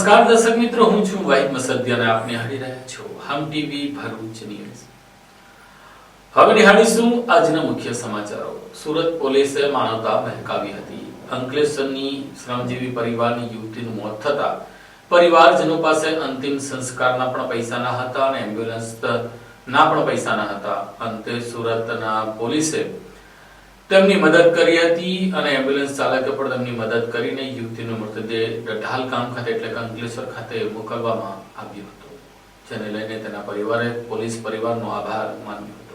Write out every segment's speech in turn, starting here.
નમસ્કાર દર્શક મિત્રો, હું છું વાહિદ મસદી અને આપ નિહાળી રહ્યા છો હમ ટીવી ભરૂચ ન્યૂઝ। હવે નિહાળીશું આજના મુખ્ય સમાચારો। સુરત પોલીસે માનવતા મહેકાવી હતી। અંકલેશ્વરની શ્રમજીવી પરિવારની યુવતીનું મોત થતા પરિવારજનો પાસે અંતિમ સંસ્કારના પણ પૈસા ન હતા અને એમ્બ્યુલન્સના પણ પૈસા ન હતા। અંતે સુરતના પોલીસે તેમની મદદ કરી હતી અને એમ્બ્યુલન્સ ચાલકે પણ તેમની મદદ કરીને યુવતીનો મૃતદેહ ડઢાલ ગામ ખાતે એટલે કે અંકલેશ્વર ખાતે મોકલવામાં આવ્યો હતો, જેને લઈને તેના પરિવારે પોલીસ પરિવારનો આભાર માન્યો હતો।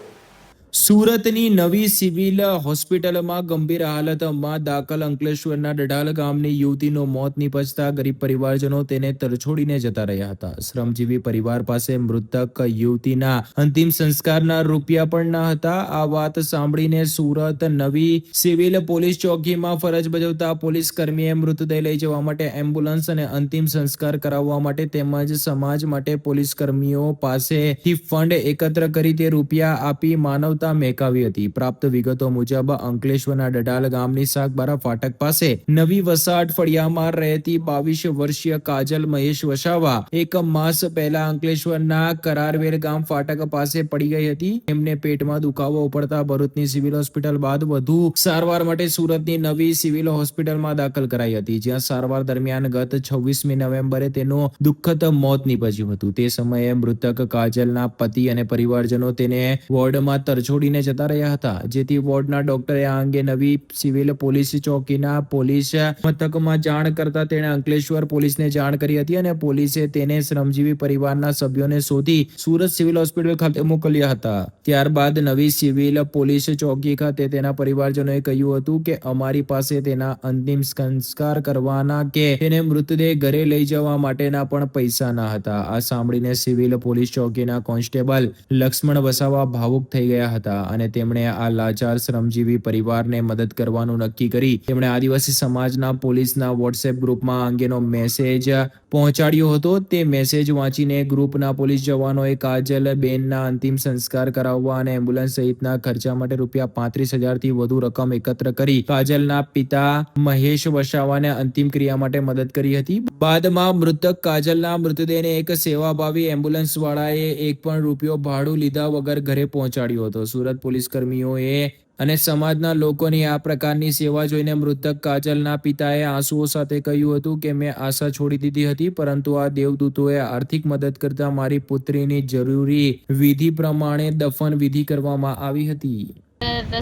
સુરતની નવી સિવિલ હોસ્પિટલમાં ગંભીર હાલતમાં દાખલ અંકલેશ્વરના ડઢાલ ગામની યુવતીનું મોત નિપજતા ગરીબ પરિવારજનો તેને તરછોડીને જતા રહ્યા હતા। શ્રમજીવી પરિવાર પાસે મૃતક યુવતીના અંતિમ સંસ્કારના રૂપિયા પણ ન હતા। આ વાત સાંભળીને સુરત નવી સિવિલ પોલીસ ચોકીમાં ફરજ બજાવતા પોલીસ કર્મીએ મૃતદેહ લઈ જવા માટે એમ્બ્યુલન્સ અને અંતિમ સંસ્કાર કરાવવા માટે તેમજ સમાજ માટે પોલીસ કર્મીઓ પાસેથી ફંડ એકત્ર કરી તે રૂપિયા આપી માનવતા મહેકાવી હતી। પ્રાપ્ત વિગતો મુજબ અંકલેશ્વરના ડઢાલ ગામની સાગબારા ફાટક પાસે નવી વસાહત ફળિયામાં રહેતી 22 વર્ષીય કાજલ મહેશ વસાવા એક માસ પહેલા અંકલેશ્વરના કરારવેલ ગામ ફાટક પાસે પડી ગઈ હતી। એમને પેટમાં દુખાવો ઉપડતા ભરૂચની સિવિલ હોસ્પિટલ બાદ વધુ સારવાર માટે સુરતની નવી સિવિલ હોસ્પિટલમાં દાખલ કરાઈ હતી, જ્યાં સારવાર દરમિયાન ગત 26મી નવેમ્બરે તેનું દુઃખદ મોત નીપજ્યું હતું। તે સમયે મૃતક કાજલના પતિ અને પરિવારજનો તેને વોર્ડમાં તરછોડીને જતા રહ્યા હતા, જેથી વોર્ડના ડોક્ટરે આ અંગે નવી સિવિલ પોલીસ ચોકીના પોલીસ મથકમાં જાણ કરતા તેણે અંકલેશ્વર પોલીસને જાણ કરી હતી અને પોલીસે તેને શ્રમજીવી પરિવારના સભ્યોને શોધી સુરત સિવિલ હોસ્પિટલ ખાતે મોકલ્યા હતા। ત્યારબાદ નવી સિવિલ પોલીસ ચોકી ખાતે તેના પરિવારજનોએ કહ્યું હતું કે અમારી પાસે તેના અંતિમ સંસ્કાર કરવાના કે તેને મૃતદેહ ઘરે લઈ જવા માટેના પણ પૈસા ન હતા। આ સાંભળીને સિવિલ પોલીસ ચોકીના કોન્સ્ટેબલ લક્ષ્મણ વસાવા ભાવુક થઈ ગયા હતા અને તેમણે આ લાચાર શ્રમજીવી પરિવારને મદદ કરવાનું નક્કી કરી તેમણે આદિવાસી સમાજના પોલીસના વોટ્સએપ ગ્રુપમાં આ અંગેનો મેસેજ પહોંચાડ્યો હતો। તે મેસેજ વાંચીને ગ્રુપના પોલીસ જવાનોએ કાજલ બેનના અંતિમ સંસ્કાર કરાવવા અને એમ્બ્યુલન્સ સહિતના ખર્ચા માટે રૂપિયા 35,000 થી વધુ રકમ એકત્ર કરી કાજલના પિતા મહેશ વસાવાને અંતિમ ક્રિયા માટે મદદ કરી હતી। બાદમાં મૃતક કાજલના મૃતદેહને એક સેવાભાવી એમ્બ્યુલન્સ વાળાએ એક પણ રૂપિયો ભાડું લીધા વગર ઘરે પહોંચાડ્યો હતો। સુરત પોલીસ કર્મીઓએ અને સમાજના લોકોની આ પ્રકારની સેવા જોઈને મૃતક કાજલના પિતાએ આંસુઓ સાથે કહ્યું હતું કે મેં આશા છોડી દીધી હતી, પરંતુ આ દેવદૂતોએ આર્થિક મદદ કરતા મારી પુત્રીની જરૂરી વિધિ પ્રમાણે દફન વિધિ કરવામાં આવી હતી।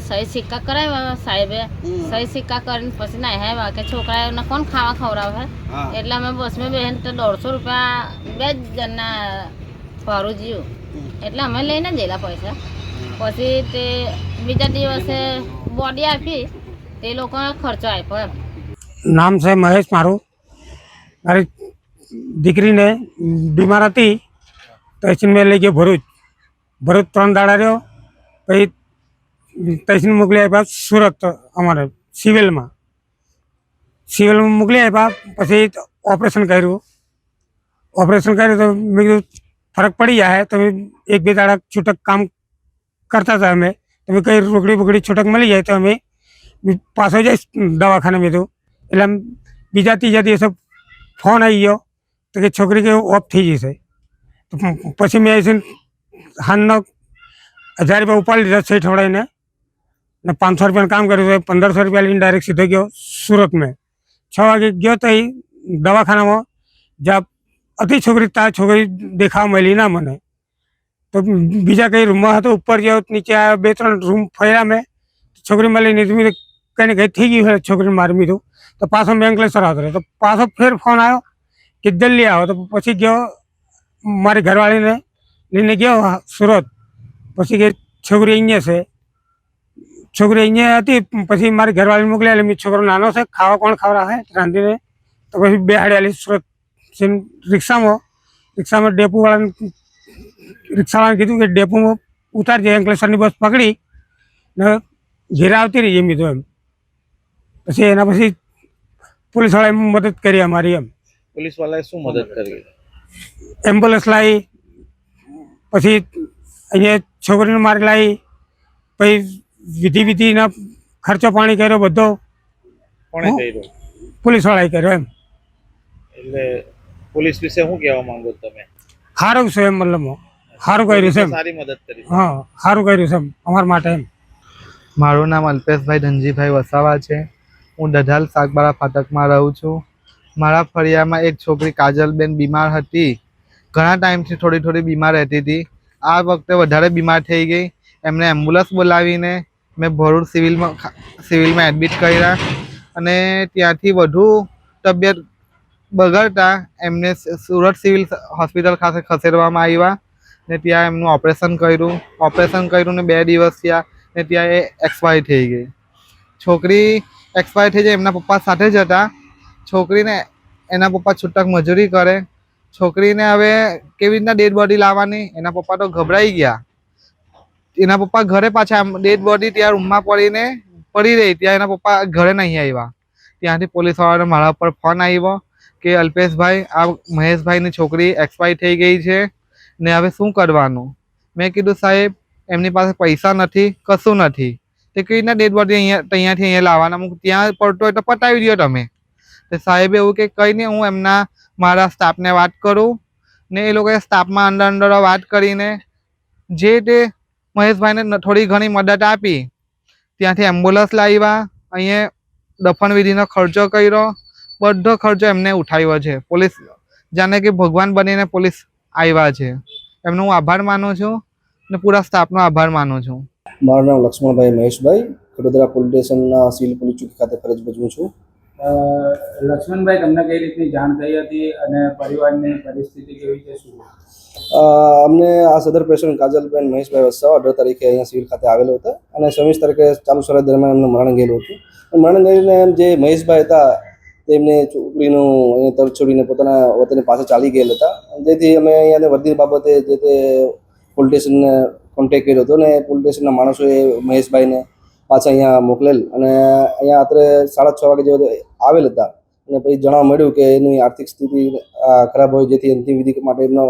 સહી સિક્કા કરાવ્યા સાહેબે, સહી સિક્કા કરીને પછી ના આવ્યા કે છોકરાઓને કોણ ખાવા ખવડાવે, એટલે અમે બસમાં બેન તો 150 રૂપિયા બે જણના ભાડું જીવું, એટલે અમે લઈને ગયેલા પૈસા। પછી તે બીજા દિવસે બોડી આપી, તે લોકોને ખર્ચો આપ્યો એમ। નામ છે મહેશ મારું। મારી દીકરીને બીમાર હતી તહેસીલ મેં લઈ ગયો ભરૂચ 3 દાડા રહ્યો, પછી તહેસીલ મોકલી આપ્યા સુરત અમારે સિવિલમાં મોકલી આપ્યા। પછી ઓપરેશન કર્યું તો મેં કીધું ફરક પડી જાય તો 1-2 દાડા છૂટક કામ કરતા હતા અમે, તમે કઈ રોકડી બોકડી છૂટક મળી જાય તો અમે પાછો જઈશ દવાખાને કીધું। એટલે બીજા ત્રીજા દિવસે ફોન આવી ગયો તો કે છોકરી કે ઓફ થઈ જશે। તો પછી મેં આવીને હાલનો 1000 રૂપિયા ઉપાડી લીધા સહી ઠવડાવીને ને 500 રૂપિયાનું કામ કર્યું તો 1500 રૂપિયા લઈને ડાયરેક્ટ સીધો ગયો સુરત। મેં 6 વાગે ગયો તો એ દવાખાનામાં જ્યાં હતી છોકરી, ત્યાં છોકરી દેખાવા મળી ના મને, તો બીજા કઈ રૂમમાં હતો, ઉપર ગયો નીચે આવ્યો, 2-3 રૂમ ફર્યા મેં, છોકરી મળી નહીં, કઈ ને કઈ થઈ ગયું હોય છોકરીને મારી મીધું। તો પાછો મેં અંકલેશ્વર આવતો રહ્યો, તો પાછો ફેર ફોન આવ્યો કે જલ્દી આવો, તો પછી ગયો મારી ઘરવાળીને લઈને ગયો સુરત। પછી કે છોકરી અહીંયા છે, છોકરી અહીંયા હતી, પછી મારી ઘરવાળીને મોકલ્યા, એટલે મેં છોકરો નાનો છે, ખાવા કોણ ખવડાવે રાંધીને, તો પછી બેહાડ્યા સુરત રિક્ષામાં રિક્ષાવાળાને કીધું કે ડેપોમાં ઉતારજે, અંકલેશ્વરની બસ પકડી ને ઘેરે આવતી રહી એમ કીધું એમ। પછી એના પછી પોલીસવાળાએ મદદ કરી અમારી એમ। પોલીસવાળાએ શું મદદ કરી? એમ્બ્યુલન્સ લાવી, પછી અહીંયા છોકરીને મારી લાવી, પછી વિધિના ખર્ચો પાણી કર્યો બધો કોણે કર્યો? પોલીસવાળાએ કર્યો એમ। એટલે પોલીસ વિશે શું કહેવા માંગો છો તમે? સારું છે એમ, મતલબ સારું કર્યું છે એમ. સારી મદદ કરી. હા, સારું કર્યું છે એમ અમારા માટે એમ. મારું નામ અલ્પેશભાઈ ધનજીભાઈ વસાવા છે. હું દઢાલ સાગબારા ફાટકમાં રહું છું. મારા ફળિયામાં એક છોકરી કાજલબેન બીમાર હતી. ઘણા ટાઈમથી થોડી બીમાર રહેતી હતી. આ વખતે વધારે બીમાર થઈ ગઈ. એમને એમ્બ્યુલન્સ બોલાવીને મેં ભરૂચ સિવિલમાં એડમિટ કર્યા અને ત્યાંથી વધુ તબિયત બગડતા એમને સુરત સિવિલ હોસ્પિટલ ખાતે ખસેડવામાં આવ્યા ને ત્યાં એમનું ઓપરેશન કર્યું ને 2 દિવસ થયા ને ત્યાં એ એક્સપાયર થઈ ગઈ. છોકરી એક્સપાયર થઈ જાય, એમના પપ્પા સાથે જ હતા. છોકરીને એના પપ્પા છૂટક મજૂરી કરે. છોકરીને હવે કેવી રીતના ડેડ બોડી લાવવાની, એના પપ્પા તો ગભરાઈ ગયા. એના પપ્પા ઘરે પાછા, ડેડ બોડી ત્યાં રૂમમાં પડી રહી, ત્યાં એના પપ્પા ઘરે નહીં આવ્યા. ત્યાંથી પોલીસવાળાનો મારા પર ફોન આવ્યો કે અલ્પેશભાઈ, આ મહેશભાઈની છોકરી એક્સપાયર થઈ ગઈ છે ને હવે શું કરવાનું? મેં કીધું સાહેબ, એમની પાસે પૈસા નથી, કશું નથી, તે કેવી રીતના ડેડ બોડી અહીંયાથી અહીંયા લાવવાના? ત્યાં પડતો હોય તો પતાવી દો તમે. તો સાહેબે એવું કે કંઈ નહીં, હું મારા સ્ટાફને વાત કરું ને એ લોકોએ સ્ટાફમાં અંદર વાત કરીને જે તે મહેશભાઈને થોડી ઘણી મદદ આપી. ત્યાંથી એમ્બ્યુલન્સ લાવ્યા, અહીંયા દફન વિધિનો ખર્ચો કર્યો, બધો ખર્ચો એમને ઉઠાવ્યો છે. પોલીસ જાણે કે ભગવાન બનીને પોલીસ આવ્યા છે. એમનો હું આભાર માનું છું ને પૂરા સ્ટાફનો આભાર માનું છું. મારું નામ લક્ષ્મણભાઈ મહેશભાઈ, વડોદરા પોલીસ સ્ટેશનના સિવિલ પોલીસ ચોકી ખાતે ફરજ બજવું છું. લક્ષ્મણભાઈ, તમને કઈ રીતની જાણ થઈ હતી અને પરિવારની પરિસ્થિતિ કેવી છે, શું? અમને આ સદર પેશન્ટ કાજલબેન મહેશભાઈ વસાવા 18 તારીખે અહીંયા સિવિલ ખાતે આવેલો હતો અને 26 તારીખે ચાલુ શરત દરમિયાન એમનું મરણ ગયેલું હતું. મરણ ગઈને જે મહેશભાઈ હતા તેમને છોકરીનું અહીંયા તરછોડીને પોતાના વતને પાસે ચાલી ગયેલ હતા, જેથી અમે અહીંયા વર્દી બાબતે જે તે પોલીસ સ્ટેશનને કોન્ટેક્ટ કર્યો હતો ને પોલીસ સ્ટેશનના માણસોએ મહેશભાઈને પાછા અહીંયા મોકલેલ અને અહીંયા રાત્રે 6:30 વાગે જેવા આવેલ હતા અને પછી જાણવા મળ્યું કે એની આર્થિક સ્થિતિ ખરાબ હોય, જેથી અંતિમ વિધિ માટે એમનો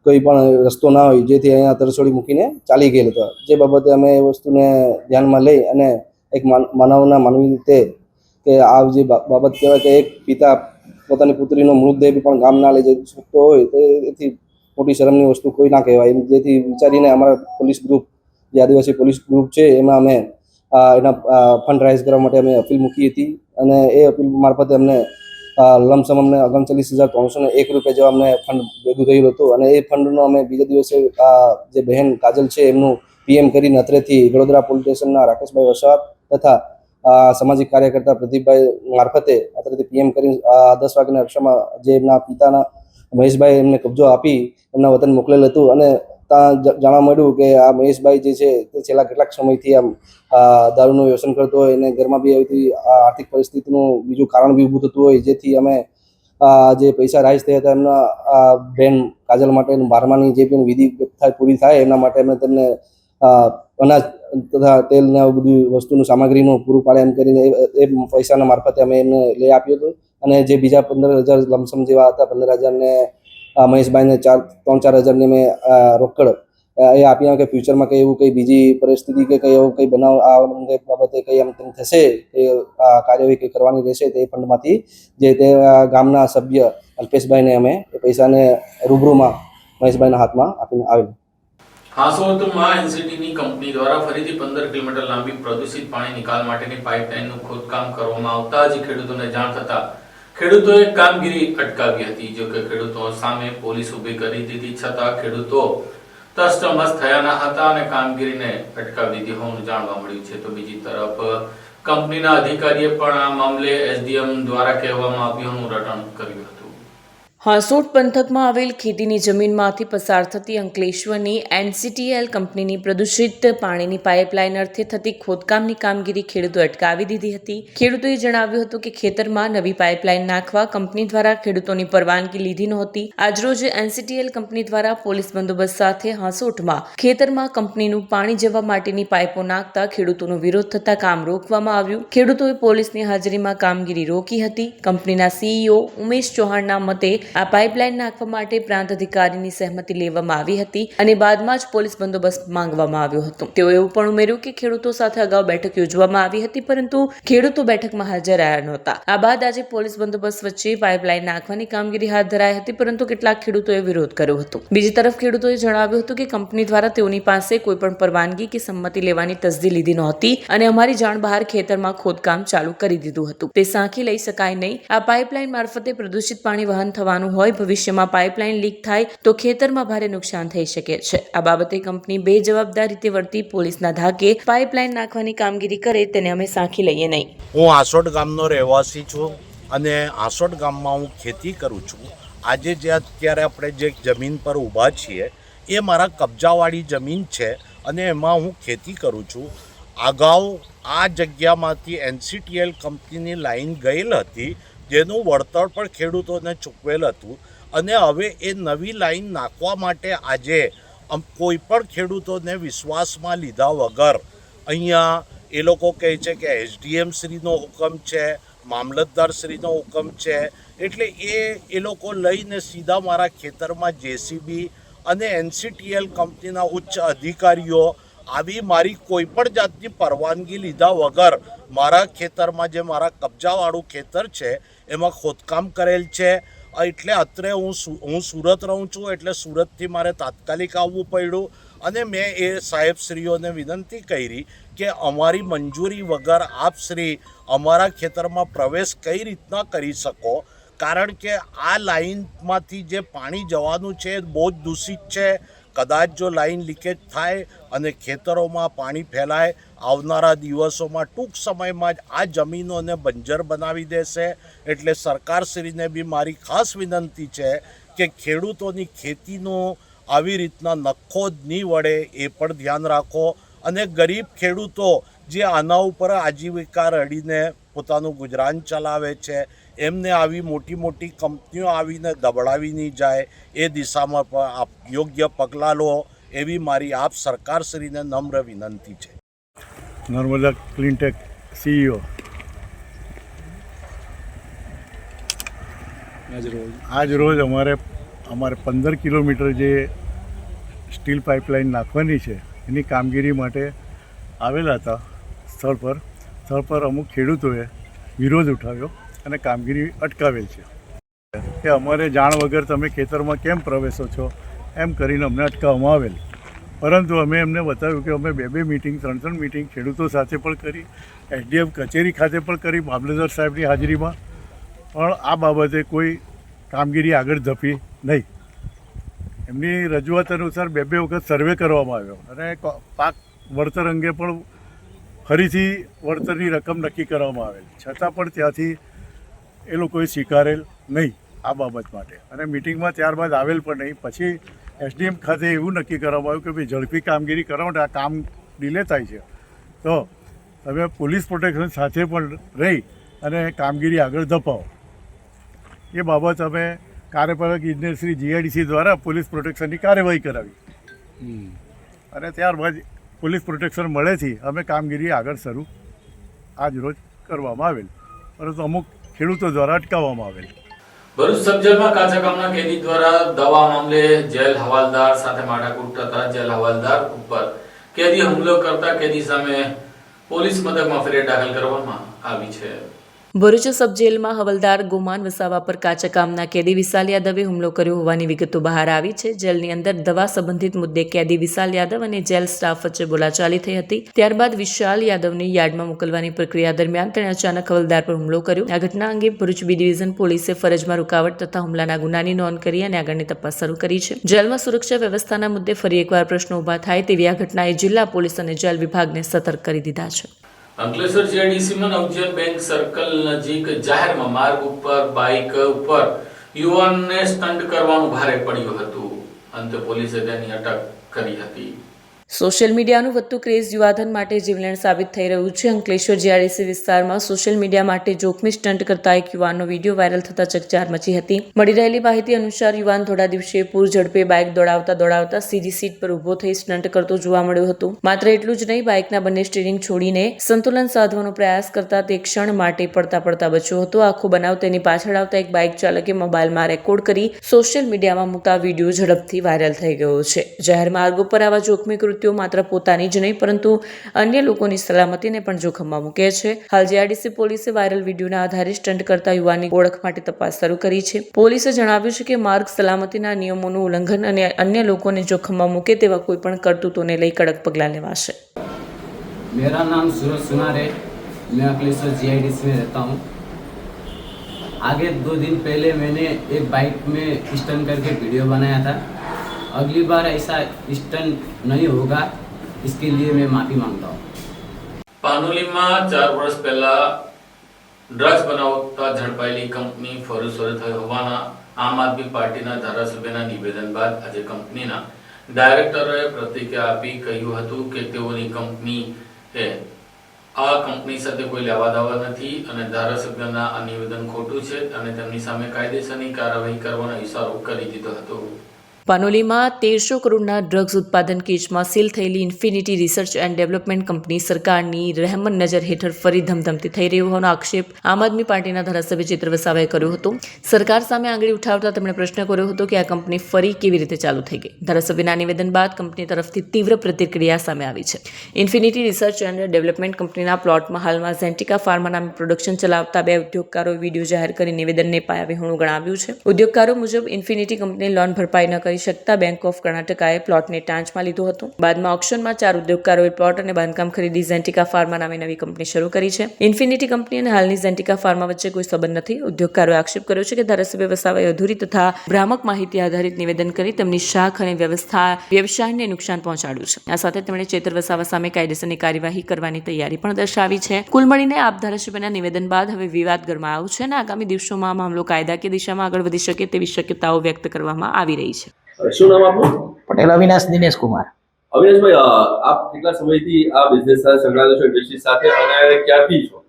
કોઈ પણ રસ્તો ના હોય, જેથી અહીંયા તરછોડી મૂકીને ચાલી ગયેલ હતા. જે બાબતે અમે એ વસ્તુને ધ્યાનમાં લઈ અને એક માનવી રીતે કે આ જે બાબત કહેવાય કે એક પિતા પોતાની પુત્રીનો મૃતદેહ પણ ગામ ના લઈ જઈ શકતો હોય તો એથી મોટી શરમની વસ્તુ કોઈ ના કહેવાય. જેથી વિચારીને અમારા પોલીસ ગ્રુપ, જે આદિવાસી પોલીસ ગ્રુપ છે, એમાં અમે એના ફંડ રાઇઝ કરવા માટે અમે અપીલ મૂકી હતી અને એ અપીલ મારફતે અમને લમસમ અમને 39,301 રૂપિયા જેવા અમને ફંડ ભેગું થયેલું હતું અને એ ફંડનો અમે બીજા દિવસે જે બહેન કાજલ છે એમનું PM કરીને અત્રેથી વડોદરા પોલીસ સ્ટેશનના રાકેશભાઈ વસાવા તથા સામાજિક કાર્યકર્તા પ્રદીપભાઈ મારફતે અત્રેથી PM કરીને 10 વાગ્યાના અરસામાં જે એમના પિતાના મહેશભાઈ એમને કબજો આપી એમના વતન મોકલેલ હતું અને ત્યાં જાણવા મળ્યું કે આ મહેશભાઈ જે છે તે છેલ્લા કેટલાક સમયથી આમ દારૂનું વ્યસન કરતો હોય અને ઘરમાં બી આવી આર્થિક પરિસ્થિતિનું બીજું કારણ બી ઊભું થતું હોય, જેથી અમે જે પૈસા રાઇઝ થયા હતા એમના બેન કાજલ માટે 12માની જે પણ વિધિ પૂરી થાય એના માટે અમે તેમને અનાજ તથા તેલ ને બધી વસ્તુનું સામગ્રીનું પૂરું પાડે એમ કરીને એ પૈસાના મારફતે અમે એમને લઈ આપ્યું હતું અને જે બીજા 15,000 લમસમ જેવા હતા 15,000 ને મહેશભાઈને 3-4 હજારની મેં રોકડ એ આપી કે ફ્યુચરમાં કંઈ એવું કંઈ બીજી પરિસ્થિતિ કે કંઈ એવું કંઈ બનાવ આ બાબતે કંઈ એમ તેમ થશે કે કાર્યવાહી કંઈ કરવાની રહેશે તે ફંડમાંથી જે તે ગામના સભ્ય અલ્પેશભાઈને અમે એ પૈસાને રૂબરૂમાં મહેશભાઈના હાથમાં આપીને આવેલું. હાંસોટમાં એનસીટીની કંપની દ્વારા ફરીથી 15 કિલોમીટર લાંબી પ્રદૂષિત પાણી નિકાલ માટેની પાઇપલાઇનનું ખોદકામ કરવામાં આવતા જ ખેડૂતોને જાણ થતા ખેડૂતોએ કામગીરી અટકાવી હતી. જો કે ખેડૂતો સામે પોલીસ ઊભી કરી દીધી છતાં ખેડૂતો તસ્તમસ થયા ન હતા અને કામગીરીને અટકાવી દીધી હોવાનું જાણવા મળ્યું છે. તો બીજી તરફ કંપનીના અધિકારીએ પણ આ મામલે SDM દ્વારા કહેવામાં આવ્યું રટણ કર્યું હતું. હાંસોટ પંથકમાં આવેલ ખેતીની જમીનમાંથી પસાર થતી અંકલેશ્વરની NCTL કંપનીની પ્રદૂષિત પાણીની પાઇપલાઇન અર્થે થતી ખોદકામની કામગીરી ખેડૂતોએ અટકાવી દીધી હતી. ખેડૂતોએ જણાવ્યું હતું કે ખેતરમાં નવી પાઇપલાઇન નાખવા કંપની દ્વારા ખેડૂતોની પરવાનગી લીધી નહોતી. આજરોજ NCTL કંપની દ્વારા પોલીસ બંદોબસ્ત સાથે હાંસોટમાં ખેતરમાં કંપનીનું પાણી જવા માટેની પાઇપો નાખતા ખેડૂતોનો વિરોધ થતા કામ રોકવામાં આવ્યું. ખેડૂતોએ પોલીસની હાજરીમાં કામગીરી રોકી હતી. કંપનીના CEO ઉમેશ ચૌહાણના મતે આ પાઇપલાઇન નાખવા માટે પ્રાંત અધિકારીની સહેમતિ લેવામાં આવી હતી અને બાદમાં જ પોલીસ બંદોબસ્ત માંગવામાં આવ્યો હતો. તેઓ એવું પણ ઉમેર્યું કે ખેડૂતો સાથે અગાઉ બેઠક યોજવામાં આવી હતી, પરંતુ ખેડૂતો બેઠકમાં હાજર રહ્યા નહોતા. આ બાદ આજે પોલીસ બંદોબસ્ત વચ્ચે પાઇપલાઇન નાખવાની કામગીરી હાથ ધરાઈ હતી, પરંતુ કેટલાક ખેડૂતોએ વિરોધ કર્યો હતો. બીજી તરફ ખેડૂતોએ જણાવ્યું હતું કે કંપની દ્વારા તેઓની પાસે કોઈ પણ પરવાનગી કે સંમતિ લેવાની તસદી લીધી નહોતી અને અમારી જાણ બહાર ખેતરમાં ખોદકામ ચાલુ કરી દીધું હતું. તે સાંખી લઈ શકાય નહીં. આ પાઇપલાઇન મારફતે પ્રદૂષિત પાણી વહન થવાનું હોય, ભવિષ્યમાં પાઇપલાઇન લીક થાય તો ખેતરમાં ભારે નુકસાન થઈ શકે છે. આ બાબતે કંપની બેજવાબદાર રીતે વર્તી પોલીસના ધાકે પાઇપલાઇન નાખવાની કામગીરી કરે તેને અમે સાંખી લઈએ નહીં. હું આસોડ ગામનો રહેવાસી છું અને આસોડ ગામમાં હું ખેતી કરું છું. આજે જે અત્યારે આપણે જે જમીન પર ઊભા છીએ એ મારા કબજાવાળી જમીન છે અને એમાં હું ખેતી કરું છું. અગાઉ આ જગ્યામાંથી NCTL કંપનીની લાઈન ગયેલ હતી, જેનું વળતર પણ ખેડૂતોને ચૂકવેલ હતું અને હવે એ નવી લાઈન નાખવા માટે આજે કોઈ પણ ખેડૂતોને વિશ્વાસમાં લીધા વગર અહીંયા એ લોકો કહે છે કે SDM શ્રીનો હુકમ છે, મામલતદાર શ્રીનો હુકમ છે, એટલે એ લોકો લઈને સીધા મારા ખેતરમાં JCB અને NCTL કંપનીના ઉચ્ચ અધિકારીઓ આવી મારી કોઈ પણ જાતની પરવાનગી લીધા વગર મારા ખેતરમાં, જે મારા કબજાવાળું ખેતર છે, એમાં ખોદકામ કરેલ છે. એટલે અત્રે હું સુરત રહું છું, એટલે સુરતથી મારે તાત્કાલિક આવવું પડ્યું અને મેં એ સાહેબશ્રીઓને વિનંતી કરી કે અમારી મંજૂરી વગર આપ શ્રી અમારા ખેતરમાં પ્રવેશ કઈ રીતના કરી શકો, કારણ કે આ લાઈનમાંથી જે પાણી જવાનું છે એ બહુ જ દૂષિત છે. કદાચ જો લાઈન લીકેજ થાય અને ખેતરોમાં પાણી ફેલાય, આવનારા દિવસોમાં ટૂંક સમયમાં જ આ જમીનોને બંજર બનાવી દેશે. એટલે સરકારશ્રીને બી મારી ખાસ વિનંતી છે કે ખેડૂતોની ખેતીનો આવી રીતના નખો જ નહીં વળે એ પણ ધ્યાન રાખો અને ગરીબ ખેડૂતો જે આના ઉપર આજીવિકા રડીને પોતાનું ગુજરાન ચલાવે છે એમને આવી મોટી મોટી કંપનીઓ આવીને દબડાવી નહીં જાય એ દિશામાં પણ યોગ્ય પગલાં લો એવી મારી આપ સરકારશ્રીને નમ્ર વિનંતી છે. નર્મદા ક્લીનટેક CEO. આજ રોજ અમારે 15 કિલોમીટર જે સ્ટીલ પાઇપલાઇન નાખવાની છે એની કામગીરી માટે આવેલા હતા સ્થળ પર અમુક ખેડૂતોએ વિરોધ ઉઠાવ્યો અને કામગીરી અટકાવેલ છે કે અમારે જાણ વગર તમે ખેતરમાં કેમ પ્રવેશો છો એમ કરીને અમને અટકાવવામાં આવેલ. પરંતુ અમે એમને બતાવ્યું કે અમે 2 મિટિંગ 3 મિટિંગ ખેડૂતો સાથે પણ કરી, SDM કચેરી ખાતે પણ કરી મામલતદાર સાહેબની હાજરીમાં, પણ આ બાબતે કોઈ કામગીરી આગળ ધપી નહીં. એમની રજૂઆત અનુસાર 2 વખત સર્વે કરવામાં આવ્યો અને પાક વળતર અંગે પણ ફરીથી વળતરની રકમ નક્કી કરવામાં આવેલ, છતાં પણ ત્યાંથી એ લોકોએ સ્વીકારેલ નહીં આ બાબત માટે અને મિટિંગમાં ત્યારબાદ આવેલ પણ નહીં. પછી SDM ખાતે એવું નક્કી કરવામાં આવ્યું કે ભાઈ ઝડપી કામગીરી કરો ને આ કામ ડિલે થાય છે તો તમે પોલીસ પ્રોટેક્શન સાથે પણ રહી અને કામગીરી આગળ ધપાવો. એ બાબત અમે કાર્યપાલક ઇજનેર શ્રી GIDC દ્વારા પોલીસ પ્રોટેક્શનની કાર્યવાહી કરાવી અને ત્યારબાદ પોલીસ પ્રોટેક્શન મળેથી અમે કામગીરી આગળ શરૂ આજ રોજ કરવામાં આવેલ, પરંતુ અમુક ખેડૂતો દ્વારા અટકાવવામાં આવેલ. ભરૂચ સબજેલમાં કાચા કામના કેદી દ્વારા દવા મામલે જેલ હવાલદાર સાથે માથાકૂટ થતા જેલ હવાલદાર ઉપર કેદી હુમલો કરતા કેદી સામે પોલીસ મથકમાં ફરિયાદ દાખલ કરવામાં આવી છે. ભરૂચ સબ જેલમાં હવલદાર ગુમાન વસાવા પર કાચા કામના કેદી વિશાલ યાદવે હુમલો કર્યો હોવાની વિગતો બહાર આવી છે. જેલની અંદર દવા સંબંધિત મુદ્દે કેદી વિશાલ યાદવ અને જેલ સ્ટાફ વચ્ચે બોલાચાલી થઈ હતી. ત્યારબાદ વિશાલ યાદવને યાર્ડમાં મોકલવાની પ્રક્રિયા દરમિયાન તેણે અચાનક હવલદાર પર હુમલો કર્યો. આ ઘટના અંગે ભરૂચ B ડિવિઝન પોલીસે ફરજમાં રૂકાવટ તથા હુમલાના ગુનાની નોંધ કરી અને આગળની તપાસ શરૂ કરી છે. જેલમાં સુરક્ષા વ્યવસ્થાના મુદ્દે ફરી એકવાર પ્રશ્નો ઉભા થાય તેવી આ ઘટનાએ જિલ્લા પોલીસ અને જેલ વિભાગને સતર્ક કરી દીધા છે. અંકલેશ્વર GIDCમાં નવજીવન બેંક સર્કલ નજીક જાહેરમાં માર્ગ ઉપર બાઇક ઉપર યુવાનને સ્ટન્ટ કરવાનું ભારે પડ્યું હતું. અંતે પોલીસે તેની અટક કરી હતી. સોશિયલ મીડિયાનું વધતું ક્રેઝ યુવાધન માટે જીવલેણ સાબિત થઈ રહ્યું છે. અંકલેશ્વર જીઆરડીસી વિસ્તારમાં સોશિયલ મીડિયા માટે જોખમી સ્ટન્ટ કરતા એક યુવાનનો વિડીયો વાયરલ થતા ચકચાર મચી હતી. મળી રહેલી માહિતી અનુસાર યુવાન થોડા દિવસે પૂર ઝડપે બાઇક દોડાવતા સીધી સીટ પર ઊભો થઈ સ્ટન્ટ કરતો જોવા મળ્યો હતો. માત્ર એટલું જ નહીં, બાઇકના બંને સ્ટીરિંગ છોડીને સંતુલન સાધવાનો પ્રયાસ કરતા તે ક્ષણ માટે પડતા બચ્યો હતો. આખો બનાવ તેની પાછળ આવતા એક બાઇક ચાલકે મોબાઈલમાં રેકોર્ડ કરી સોશિયલ મીડિયામાં મૂકતા વિડીયો ઝડપથી વાયરલ થઈ ગયો છે. જાહેર માર્ગો પર આવા જોખમી કૃત્યો માત્ર પોતાની જ નહીં પરંતુ અન્ય લોકોની સલામતીને પણ જોખમમાં મૂકે છે. હાલ જીઆરડીસી પોલીસે વાયરલ વિડીયોના આધારે સ્ટન્ટ કરતા યુવાનની ઓળખ માટે તપાસ શરૂ કરી છે. પોલીસે જણાવ્યું છે કે માર્ગ સલામતીના નિયમોનું ઉલ્લંઘન અને અન્ય લોકોને જોખમમાં મૂકે તેવા કોઈપણ કરતૂતોને લઈ કડક પગલાં લેવાશે. मेरा नाम सूरज सुनार है. मैं अकलेश्वर जीआईडीसी में रहता हूँ. आगे 2 दिन पहले मैंने एक बाइक में स्टंट करके वीडियो बनाया था. अगली बार ऐसा स्टंट नहीं होगा, इसके लिए मैं माफ़ी मांगता हूँ. પાનોલીમાં 4 વર્ષ પહેલા ડ્રગ્સ બનાવતા ઝડપાયેલી કંપની ફરુસોર થઈ હોવાના આમ આદમી પાર્ટીના ધારાસભ્યના નિવેદન બાદ આજે કંપનીના ડાયરેક્ટરોએ પ્રતિક્રિયા આપી કહ્યું હતું કે તેઓની કંપની આ કંપની સાથે કોઈ લેવાદેવા નથી અને ધારાસભ્યના આ નિવેદન ખોટું છે અને તેમની સામે કાયદેસરની કાર્યવાહી કરવાનો ઇશારો કરી દીધો હતો. પાનોલીમાં 1300 કરોડના ડ્રગ્સ ઉત્પાદન કેસમાં સીલ થયેલી infinity research and development company સરકારની રહેમત નજર હેઠળ ફરી ધમધમતી થઈ રહી હોવાનો આક્ષેપ આમ આદમી પાર્ટીના ધારાસભ્ય ચિત્ર વસાવાએ કર્યો હતો. સરકાર સામે આંગળી ઉઠાવતા તેમણે પ્રશ્ન કર્યો હતો કે આ કંપની ફરી કેવી રીતે ચાલુ થઈ ગઈ. ધારાસભ્યના નિવેદન બાદ કંપની તરફથી તીવ્ર પ્રતિક્રિયા સામે આવી છે. ઇન્ફિનિટી રિસર્ચ એન્ડ ડેવલપમેન્ટ કંપનીના પ્લોટમાં હાલમાં ઝેન્ટિકા ફાર્મા નામે પ્રોડક્શન ચલાવતા 2 ઉદ્યોગકારોએ વિડીયો જાહેર કરી નિવેદનને પાયાવિહોણું ગણાવ્યું છે. ઉદ્યોગકારો મુજબ ઇન્ફિનિટી કંપની લોન ભરપાઈ ન કરી શકતા બેંક ઓફ કર્ણાટકાએ પ્લોટને ટાંચમાં લીધો હતો. બાદમાં ઓક્શનમાં 4 ઉદ્યોગકારોએ પ્લોટ અને બાંધકામ ખરીદી ઝેન્ટિકા ફાર્મા નામે નવી કંપની શરૂ કરી છે. ઇન્ફિનિટી કંપની અને હાલની ઝેન્ટિકા ફાર્મા વચ્ચે કોઈ સંબંધ નથી. ઉદ્યોગકારોએ આક્ષેપ કર્યો છે કે ધારાસભ્ય વસાવાએ અધૂરી તથા ભ્રામક માહિતી આધારિત નિવેદન કરી તેમની શાખ અને વ્યવસાયને નુકસાન પહોંચાડ્યું છે. આ સાથે તેમણે ચેતર વસાવા સામે કાયદેસરની કાર્યવાહી કરવાની તૈયારી પણ દર્શાવી છે. કુલ મળીને આપ ધારાસભ્યના નિવેદન બાદ હવે વિવાદ ગરમાયો છે અને આગામી દિવસોમાં મામલો કાયદાકીય દિશામાં આગળ વધી શકે તેવી શક્યતાઓ વ્યક્ત કરવામાં આવી રહી છે. શું નામ આપનું? પટેલ અવિનાશ દિનેશ કુમાર. અવિનાશભાઈ, આપ કેટલા સમયથી આ બિઝનેસ સાથે સંકળાયેલા છો, ઇન્ડસ્ટ્રી સાથે, અને ક્યાંથી છો?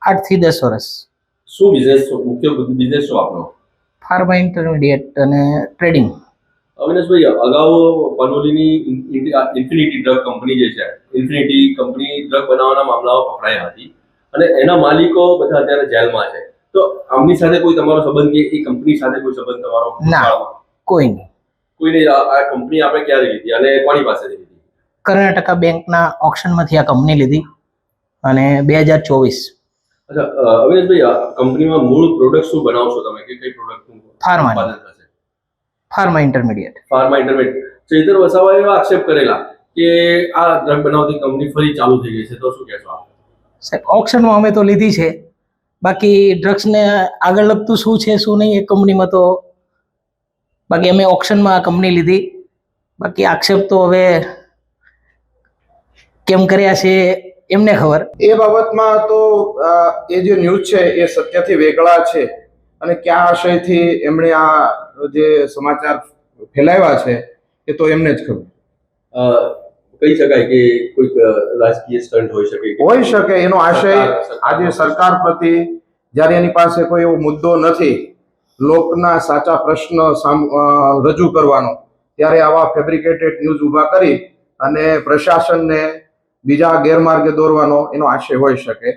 8 થી 10 વર્ષ. શું બિઝનેસ, મુખ્ય બિઝનેસ શું આપનો? ફાર્મા ઇન્ટરમીડિયેટ અને ટ્રેડિંગ. અવિનાશભાઈ, અગાઉ પનોલીની ઇન્ફિનિટી ડ્રગ કંપની જે છે, ઇન્ફિનિટી કંપની ડ્રગ બનાવવાના મામલાઓ પકડાયા હતી અને એના માલિકો બધા અત્યારે જેલમાં છે. તો આમની સાથે કોઈ તમારો સંબંધ કે એ કંપની સાથે કોઈ સંબંધ તમારો? ના, કોઈ નહીં. કોઈને આ કંપની આપણે ક્યારે લીધી અને કોની પાસેથી લીધી? કર્ણાટકા બેંકના ઓક્શનમાંથી આ કંપની લીધી અને 2024. અચ્છા અવિનાશભાઈ, આ કંપનીમાં મૂળ પ્રોડક્ટ શું બનાવશો તમે, કે કઈ પ્રોડક્ટનું ઉત્પાદન થશે? Pharma intermediate. Pharma intermediate. Chaitar વસાવાએ એવા આક્ષેપ કરેલા કે આ ડ્રગ બનાવતી કંપની ફરી ચાલુ થઈ ગઈ છે, તો શું કહેશો આપ? સાહેબ, ઓક્શનમાં અમે તો લીધી છે, બાકી ડ્રગ્સને આગળ લગતું શું છે શું નહીં એ કંપનીમાં તો, બાકી અમે ઓક્શનમાં આ કંપની લીધી. બાકી આક્ષેપ તો હવે કેમ કર્યા છે એમને ખબર. એ બાબતમાં તો એ જે ન્યૂઝ છે એ સત્યથી વેગળા છે અને કયા આશયથી એમણે આ જે સમાચાર ફેલાવ્યા છે એ તો એમને જ ખબર. કહી શકાય કે કોઈક રાજકીય સ્ટન્ટ હોઈ શકે? હોઈ શકે. એનો આશય આજે સરકાર પ્રતિ જ્યારે એની પાસે કોઈ એવો મુદ્દો નથી, લોકના સાચા પ્રશ્ન રજૂ કરવાનો, ત્યારે આવા ફેબ્રિકેટેડ ન્યૂઝ ઊભા કરી અને પ્રશાસનને બીજા ગેરમાર્ગે દોરવાનો એનો આશય હોઈ શકે.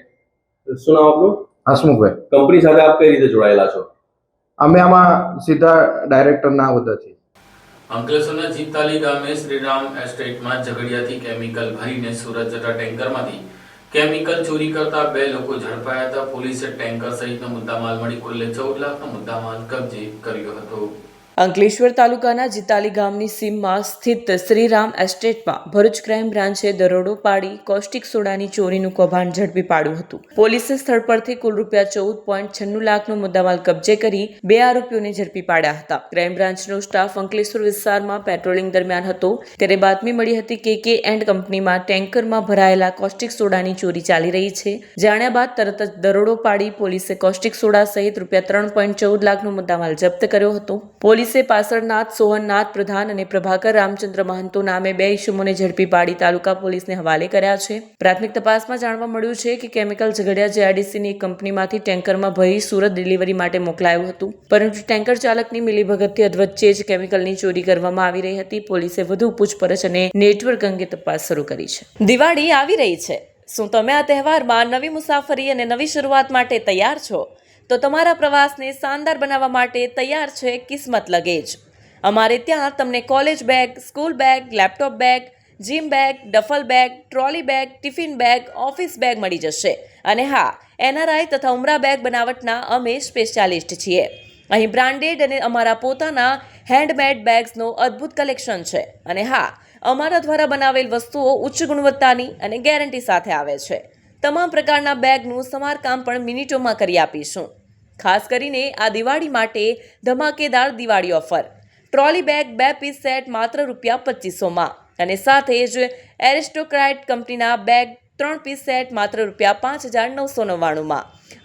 શું નામ આપનું? હસમુખભાઈ. કંપની સાથે આપ કઈ રીતે જોડાયેલા છો? અમે આમાં સીધા ડાયરેક્ટરના હોદ્દેથી. અંકલેશ્વરના જીતાલી ગામે શ્રીરામ એસ્ટેટમાં ઝઘડિયાથી કેમિકલ ભરીને સુરત જતા ટેન્કરમાંથી કેમિકલ ચોરી કરતા 2 લોકો ઝડપાયા હતા. પોલીસે ટેન્કર સહિતનો મુદ્દામાલ મળી કુલ 14 લાખનો મુદ્દામાલ કબજે કર્યો હતો. અંકલેશ્વર તાલુકાના જીતાલી ગામની સીમમાં સ્થિત શ્રીરામ એસ્ટેટમાં ભરૂચ ક્રાઇમ બ્રાન્ચે દરોડો પાડી કોસ્ટિક સોડાની ચોરીનું કૌભાંડ ઝડપી પાડ્યું હતું. પોલીસે સ્થળ પરથી કુલ ₹14.96 લાખનો મુદ્દામાલ કબજે કરી 2 આરોપીઓને ઝડપી પાડ્યા હતા. ક્રાઇમ બ્રાન્ચનો સ્ટાફ અંકલેશ્વર વિસ્તારમાં પેટ્રોલિંગ દરમિયાન હતો ત્યારે બાતમી મળી હતી કે કે એન્ડ કંપનીમાં ટેન્કરમાં ભરાયેલા કોસ્ટિક સોડાની ચોરી ચાલી રહી છે. જાણ્યા બાદ તરત જ દરોડો પાડી પોલીસે કોસ્ટિક સોડા સહિત ₹3.14 લાખનો મુદ્દામાલ જપ્ત કર્યો હતો. પોલીસ પોલીસે પાસળનાથ, સોહનનાથ પ્રધાન અને પ્રભાકર રામચંદ્ર મહંતો નામે 2 ઇસમોને ઝડપી પાડી તાલુકા પોલીસને હવાલે કર્યા છે. પ્રાથમિક તપાસમાં જાણવા મળ્યું છે કે કેમિકલ ઝઘડિયા જેઆઈડીસીની એક કંપનીમાંથી ટેન્કરમાં ભરી સુરત ડિલિવરી માટે મોકલાયું હતું, પરંતુ ટેન્કર ચાલકની મિલીભગતથી અધવચ્ચે જ કેમિકલની ચોરી કરવામાં આવી રહી હતી. પોલીસે વધુ પૂછપરછ અને નેટવર્ક અંગે તપાસ શરૂ કરી છે. દિવાળી આવી રહી છે. શું તમે આ તહેવારમાં નવી મુસાફરી અને નવી શરૂઆત માટે તૈયાર છો? તો તમારા પ્રવાસને શાનદાર બનાવવા માટે તૈયાર છે કિસ્મત લગેજ. અમારે ત્યાં તમને college bag, school bag, laptop bag, gym bag, duffel bag, trolley bag, tiffin bag, office bag મળી જશે. અને હા, એનઆરઆઈ તથા ઉમરા બેગ બનાવટના અમે સ્પેશિયાલિસ્ટ છીએ. અહીં બ્રાન્ડેડ અને અમારા પોતાના હેન્ડમેડ બેગ્સનો અદ્ભુત કલેક્શન છે. અને હા, અમારા દ્વારા બનાવેલ વસ્તુઓ ઉચ્ચ ગુણવત્તાની અને ગેરંટી સાથે આવે છે. તમામ પ્રકારના બેગનું સમારકામ પણ મિનિટોમાં કરી આપીશું. ખાસ કરીને આ દિવાળી માટે ધમાકેદાર Diwali offer. Trolley bag 2 piece set માત્ર ₹2500માં અને સાથે જ એરિસ્ટોક્રાટ કંપનીના બેગ 3 પીસ સેટ માત્ર ₹5999માં.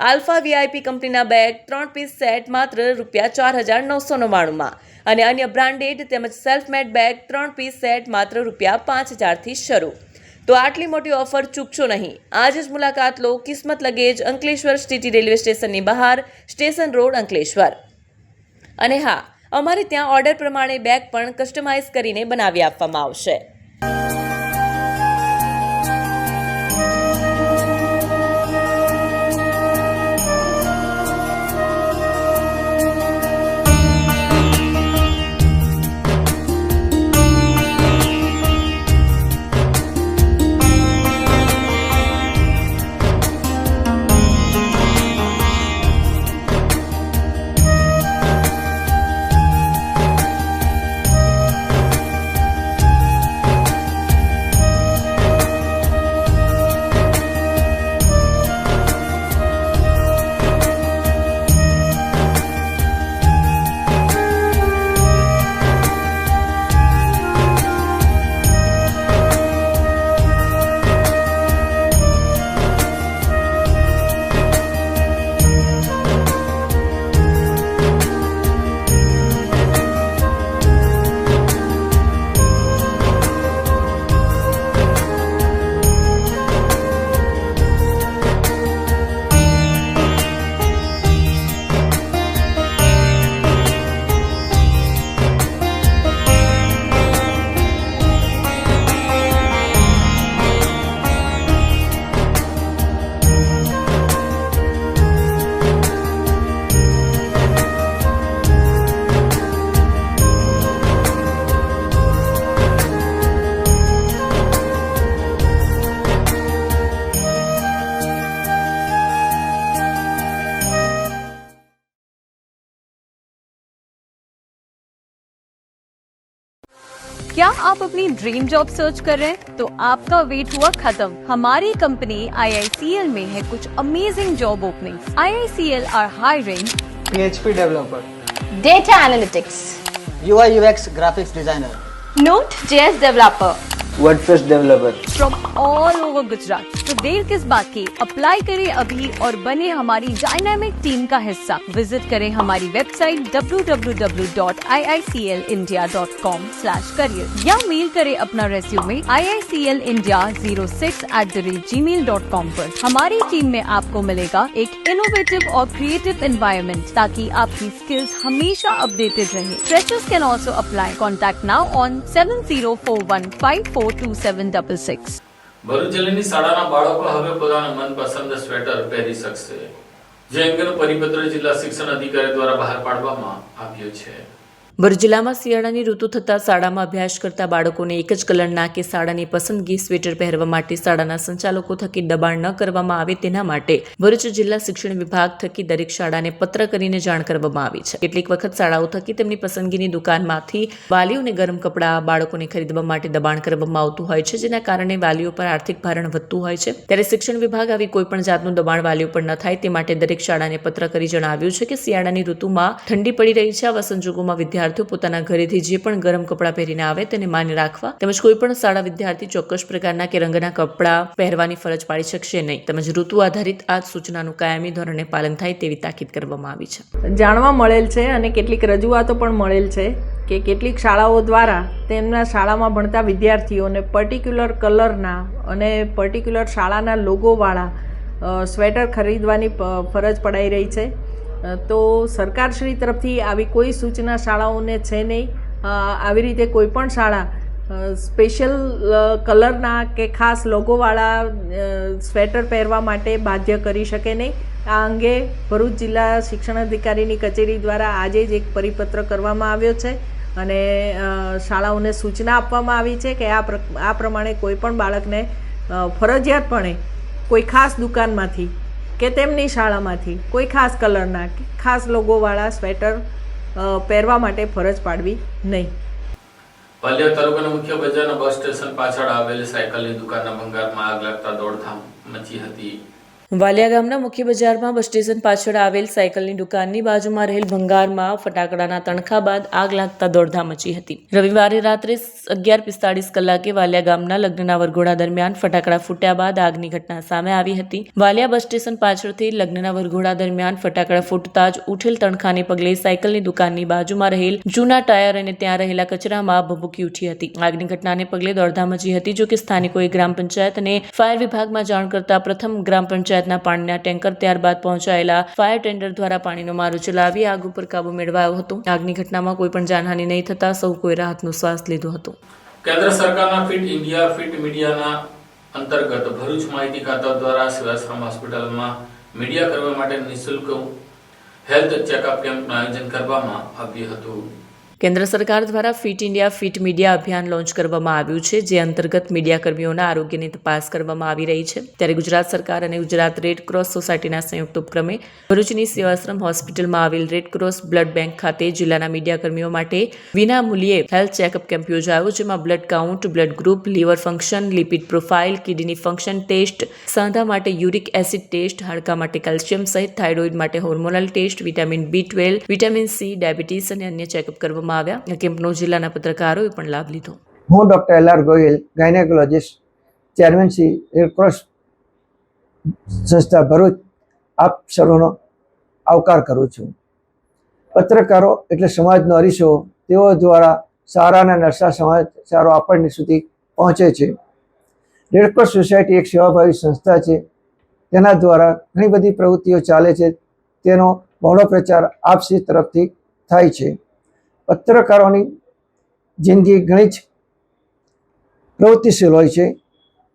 આલ્ફા વીઆઈપી કંપનીના બેગ 3 પીસ સેટ માત્ર ₹4999માં અને અન્ય બ્રાન્ડેડ તેમજ self made bag 3 piece set માત્ર ₹5000થી શરૂ. તો આટલી મોટી ઓફર ચૂકશો નહીં. આજે જ મુલાકાત લો કિસ્મત લગેજ, અંકલેશ્વર સિટી રેલવે સ્ટેશનની બહાર, સ્ટેશન રોડ, અંકલેશ્વર. અને હા, અમારે ત્યાં ઓર્ડર પ્રમાણે બેગ પણ કસ્ટમાઇઝ કરીને બનાવી આપવામાં આવશે. क्या आप अपनी ड्रीम जॉब सर्च कर रहे हैं? तो आपका वेट हुआ खत्म. हमारी कंपनी IICL में है कुछ amazing job openings. IICL are hiring PHP developer, data analytics, UI UX graphics designer, Node.js developer WordPress developer. From all over Gujarat. तो देर किस बात की, अप्लाई करें अभी और बने हमारी डायनामिक टीम का हिस्सा. विजिट करें हमारी वेबसाइट www.iiclindia.com/career या मेल करें अपना रेज्यूमे iiclindia06@gmail.com पर. हमारी टीम में आपको मिलेगा एक इनोवेटिव और क्रिएटिव एनवायरनमेंट ताकि आपकी स्किल्स हमेशा अपडेटेड रहे. Freshers can also apply. Contact now on 7041542766. Bharuch જિલ્લાની શાળાના બાળકો હવે પોતાના મનપસંદ સ્વેટર પહેરી શકશે, જે અંગેનો પરિપત્ર જિલ્લા શિક્ષણ અધિકારી દ્વારા બહાર પાડવામાં આવ્યો છે. ભરૂચ જિલ્લામાં શિયાળાની ઋતુ થતાં શાળામાં અભ્યાસ કરતા બાળકોને એક જ કલરના કે શાળાની પસંદગી સ્વેટર પહેરવા માટે શાળાના સંચાલકો થકી દબાણ ન કરવામાં આવે તેના માટે ભરૂચ જિલ્લા શિક્ષણ વિભાગ થકી દરેક શાળાને પત્ર કરીને જાણ કરવામાં આવી છે. કેટલીક વખત શાળાઓ થકી તેમની પસંદગીની દુકાનમાંથી વાલીઓને ગરમ કપડાં બાળકોને ખરીદવા માટે દબાણ કરવામાં આવતું હોય છે, જેના કારણે વાલીઓ પર આર્થિક ભારણ વધતું હોય છે. ત્યારે શિક્ષણ વિભાગ આવી કોઈપણ જાતનું દબાણ વાલીઓ પર ન થાય તે માટે દરેક શાળાને પત્ર કરી જણાવ્યું છે કે શિયાળાની ઋતુમાં ઠંડી પડી રહી છે. આવા સંજોગોમાં વિદ્યાર્થીઓ વિદ્યાર્થીઓ પોતાના ઘરેથી જે પણ ગરમ કપડાં પહેરીને આવે તેને માન્ય રાખવા તેમજ કોઈ પણ શાળા વિદ્યાર્થી ચોક્કસ પ્રકારના કે રંગના કપડાં પહેરવાની ફરજ પાડી શકશે નહીં તેમજ ઋતુ આધારિત આ સૂચનાનું કાયમી ધોરણે પાલન થાય તેવી તાકીદ કરવામાં આવી છે. જાણવા મળેલ છે અને કેટલીક રજૂઆતો પણ મળેલ છે કે કેટલીક શાળાઓ દ્વારા તેમના શાળામાં ભણતા વિદ્યાર્થીઓને પર્ટિક્યુલર કલરના અને પર્ટિક્યુલર શાળાના લોગોવાળા સ્વેટર ખરીદવાની ફરજ પડાઈ રહી છે. તો સરકારશ્રી તરફથી આવી કોઈ સૂચના શાળાઓને છે નહીં. આવી રીતે કોઈ પણ શાળા સ્પેશિયલ કલરના કે ખાસ લોગોવાળા સ્વેટર પહેરવા માટે બાધ્ય કરી શકે નહીં. આ અંગે ભરૂચ જિલ્લા શિક્ષણ અધિકારીની કચેરી દ્વારા આજે જ એક પરિપત્ર કરવામાં આવ્યો છે અને શાળાઓને સૂચના આપવામાં આવી છે કે આ પ્રમાણે કોઈ પણ બાળકને ફરજિયાતપણે કોઈ ખાસ દુકાનમાંથી કે તેમની શાળામાંથી કોઈ ખાસ કલરના કે ખાસ લોગોવાળા સ્વેટર પહેરવા માટે ફરજ પાડવી નહીં. વાલિયા તાલુકાના મુખ્ય બજારના બસ સ્ટેશન પાછળ આવેલ સાયકલની દુકાનના ભંગારમાં આગ લાગતા દોડધામ મચી હતી. વાલિયા ગામના મુખ્ય બજારમાં બસ સ્ટેશન પાછળ આવેલ સાયકલની દુકાનની બાજુમાં રહેલ ભંગારમાં ફટાકડાના તણખા બાદ આગ લાગતા દોડધામ મચી હતી. રવિવારે રાત્રે 11:45 કલાકે વાલિયા ગામના લગ્નના વરઘોડા દરમિયાન ફટાકડા ફૂટ્યા બાદ આગની ઘટના સામે આવી હતી. વાલિયા બસ સ્ટેશન પાછળથી લગ્નના વરઘોડા દરમિયાન ફટાકડા ફૂટતા જ ઉઠેલ તણખાને પગલે સાયકલની દુકાનની બાજુમાં રહેલ જૂના ટાયર અને ત્યાં રહેલા કચરામાં ભભૂકી ઉઠી હતી. આગની ઘટનાને પગલે દોડધામ મચી હતી. જો કે સ્થાનિકોએ ગ્રામ પંચાયત અને ફાયર વિભાગમાં જાણ કરતા પ્રથમ ગ્રામ પંચાયત પાણીના ટેન્કર ત્યારબાદ પહોંચાયેલા ફાયર ટેન્ડર દ્વારા પાણીનો મારો ચલાવી આગ ઉપર કાબુ મેળવાયો હતો. આગની ઘટનામાં કોઈ પણ જાનહાનિ નહીં થતા સૌ કોઈ રાહતનો શ્વાસ લીધો હતો. કેન્દ્ર સરકારના ફિટ ઇન્ડિયા ફિટ મીડિયાના અંતર્ગત ભરૂચ માહિતી ખાતા દ્વારા સેવાશ્રમ હોસ્પિટલમાં મીડિયા કરવા માટે નિઃશુલ્ક હેલ્થ ચેકઅપ કેમ્પનું આયોજન કરવામાં આવ્યું હતું. કેન્દ્ર સરકાર દ્વારા ફિટ ઇન્ડિયા ફિટ મીડિયા અભિયાન લોન્ચ કરવામાં આવ્યું છે, જે અંતર્ગત મીડિયા કર્મીઓના આરોગ્યની તપાસ કરવામાં આવી રહી છે. ત્યારે ગુજરાત સરકાર અને ગુજરાત રેડ ક્રોસ સોસાયટીના સંયુક્ત ઉપક્રમે ભરૂચની સેવાશ્રમ હોસ્પિટલમાં આવેલ રેડ ક્રોસ બ્લડ બેંક ખાતે જિલ્લાના મીડિયા કર્મીઓ માટે વિના મૂલ્યે હેલ્થ ચેકઅપ કેમ્પ યોજાયો, જેમાં blood count, blood group, liver function, lipid profile, kidney function test, સાંધા માટે યુરિક એસિડ ટેસ્ટ, હાડકા માટે કેલ્શિયમ સહિત થાઇરોઇડ માટે hormonal test, vitamin B12, vitamin C, diabetes અને અન્ય ચેકઅપ કરવામાં આવ્યા. કેમ્પનો જિલ્લાના પત્રકારોએ પણ લાભ લીધો. હું doctor LR Gohil, gynaecologist, chairman Shri red cross સંસ્થા ભરૂચ, આપ સર્વનો આવકાર કરું છું. પત્રકારો એટલે સમાજનો અરીસો, તેઓ દ્વારા સારા અને નરસા સમાચારો આપણને સુધી પહોંચે છે. રેડ ક્રોસ સોસાયટી એક સેવાભાવી સંસ્થા છે. તેના દ્વારા ઘણી બધી પ્રવૃત્તિઓ ચાલે છે. તેનો બહોળો પ્રચાર આપસી તરફથી થાય છે. પત્રકારોની જિંદગી ઘણી જ પ્રવૃત્તિશીલ હોય છે.